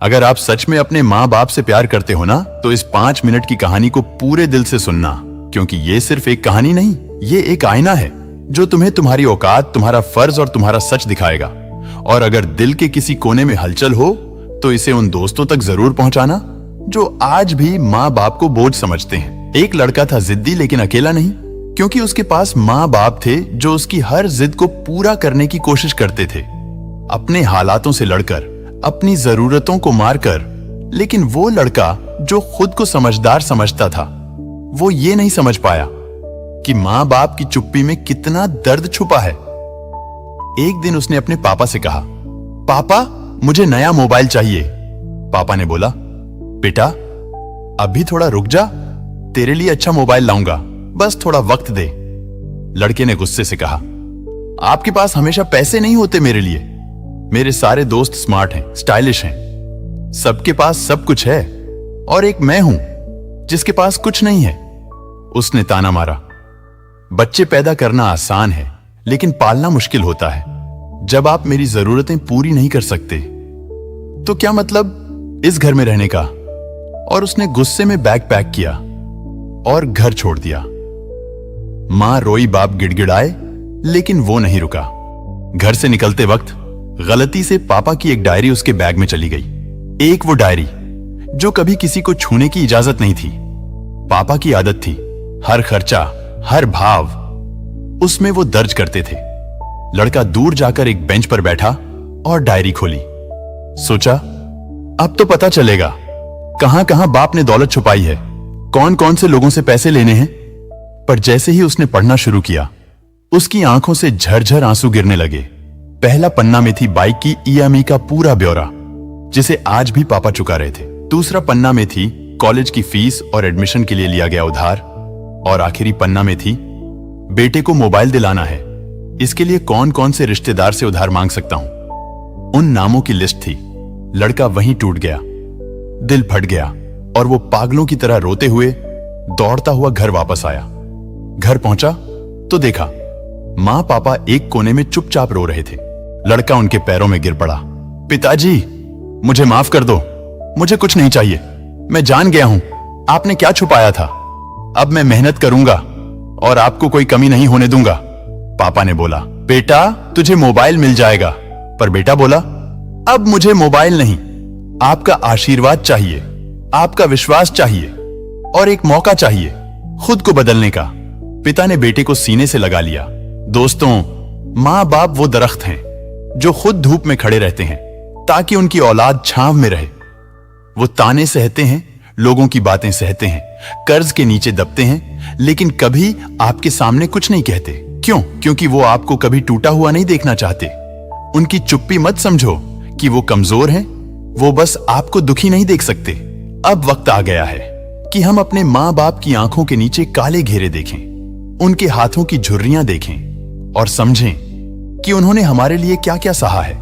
अगर आप सच में अपने माँ बाप से प्यार करते हो ना, तो इस 5 मिनट की कहानी को पूरे दिल से सुनना, क्योंकि ये सिर्फ एक कहानी नहीं, ये एक आईना है जो तुम्हें तुम्हारी औकात, तुम्हारा फर्ज और तुम्हारा सच दिखाएगा। और अगर दिल के किसी कोने में हलचल हो तो इसे उन दोस्तों तक जरूर पहुंचाना जो आज भी माँ बाप को बोझ समझते हैं। एक लड़का था जिद्दी, लेकिन अकेला नहीं, क्योंकि उसके पास माँ बाप थे जो उसकी हर जिद को पूरा करने की कोशिश करते थे, अपने हालातों से लड़कर, अपनी जरूरतों को मारकर। लेकिन वो लड़का जो खुद को समझदार समझता था, वो ये नहीं समझ पाया कि माँ बाप की चुप्पी में कितना दर्द छुपा है। एक दिन उसने अपने पापा से कहा, पापा मुझे नया मोबाइल चाहिए। पापा ने बोला, बेटा अभी थोड़ा रुक जा, तेरे लिए अच्छा मोबाइल लाऊंगा, बस थोड़ा वक्त दे। लड़के ने गुस्से से कहा, आपके पास हमेशा पैसे नहीं होते मेरे लिए। मेरे सारे दोस्त स्मार्ट हैं, स्टाइलिश हैं, सबके पास सब कुछ है, और एक मैं हूं जिसके पास कुछ नहीं है। उसने ताना मारा, बच्चे पैदा करना आसान है, लेकिन पालना मुश्किल होता है। जब आप मेरी जरूरतें पूरी नहीं कर सकते तो क्या मतलब इस घर में रहने का। और उसने गुस्से में बैग पैक किया और घर छोड़ दिया। मां रोई, बाप गिड़गिड़ाए, लेकिन वो नहीं रुका। घर से निकलते वक्त गलती से पापा की एक डायरी उसके बैग में चली गई। एक वो डायरी जो कभी किसी को छूने की इजाजत नहीं थी। पापा की आदत थी हर खर्चा, हर भाव उसमें वो दर्ज करते थे। लड़का दूर जाकर एक बेंच पर बैठा और डायरी खोली। सोचा, अब तो पता चलेगा कहां कहां बाप ने दौलत छुपाई है, कौन कौन से लोगों से पैसे लेने हैं। पर जैसे ही उसने पढ़ना शुरू किया, उसकी आंखों से झरझर आंसू गिरने लगे। पहला पन्ना में थी बाइक की ईएमआई का पूरा ब्यौरा, जिसे आज भी पापा चुका रहे थे। दूसरा पन्ना में थी कॉलेज की फीस और एडमिशन के लिए लिया गया उधार। और आखिरी पन्ना में थी, बेटे को मोबाइल दिलाना है, इसके लिए कौन कौन से रिश्तेदार से उधार मांग सकता हूं। उन नामों की लिस्ट थी। लड़का वहीं टूट गया, दिल फट गया, और वो पागलों की तरह रोते हुए दौड़ता हुआ घर वापस आया। घर पहुंचा तो देखा मां पापा एक कोने में चुपचाप रो रहे थे। लड़का उनके पैरों में गिर पड़ा। पिताजी मुझे माफ कर दो, मुझे कुछ नहीं चाहिए, मैं जान गया हूं आपने क्या छुपाया था। अब मैं मेहनत करूंगा और आपको कोई कमी नहीं होने दूंगा। पापा ने बोला, बेटा तुझे मोबाइल मिल जाएगा। पर बेटा बोला, अब मुझे मोबाइल नहीं, आपका आशीर्वाद चाहिए, आपका विश्वास चाहिए, और एक मौका चाहिए खुद को बदलने का। पिता ने बेटे को सीने से लगा लिया। दोस्तों, माँ बाप वो दरख्त हैं जो खुद धूप में खड़े रहते हैं ताकि उनकी औलाद छांव में रहे। वो ताने सहते हैं, लोगों की बातें सहते हैं, कर्ज के नीचे दबते हैं, लेकिन कभी आपके सामने कुछ नहीं कहते। क्यों? क्योंकि वो आपको कभी टूटा हुआ नहीं देखना चाहते। उनकी चुप्पी मत समझो कि वो कमजोर हैं, वो बस आपको दुखी नहीं देख सकते। अब वक्त आ गया है कि हम अपने माँ बाप की आंखों के नीचे काले घेरे देखें, उनके हाथों की झुर्रियां देखें और समझें कि उन्होंने हमारे लिए क्या क्या सहा है।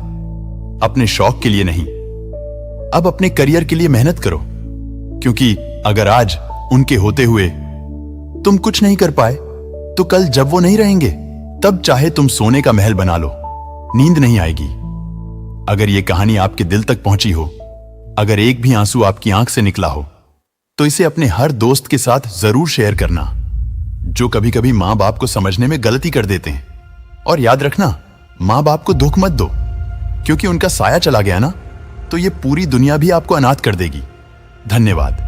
अपने शौक के लिए नहीं, अब अपने करियर के लिए मेहनत करो, क्योंकि अगर आज उनके होते हुए तुम कुछ नहीं कर पाए, तो कल जब वो नहीं रहेंगे, तब चाहे तुम सोने का महल बना लो, नींद नहीं आएगी। अगर ये कहानी आपके दिल तक पहुंची हो, अगर एक भी आंसू आपकी आंख से निकला हो, तो इसे अपने हर दोस्त के साथ जरूर शेयर करना जो कभी कभी माँ बाप को समझने में गलती कर देते हैं। और याद रखना, माँ बाप को दुख मत दो, क्योंकि उनका साया चला गया ना, तो ये पूरी दुनिया भी आपको अनाथ कर देगी। धन्यवाद।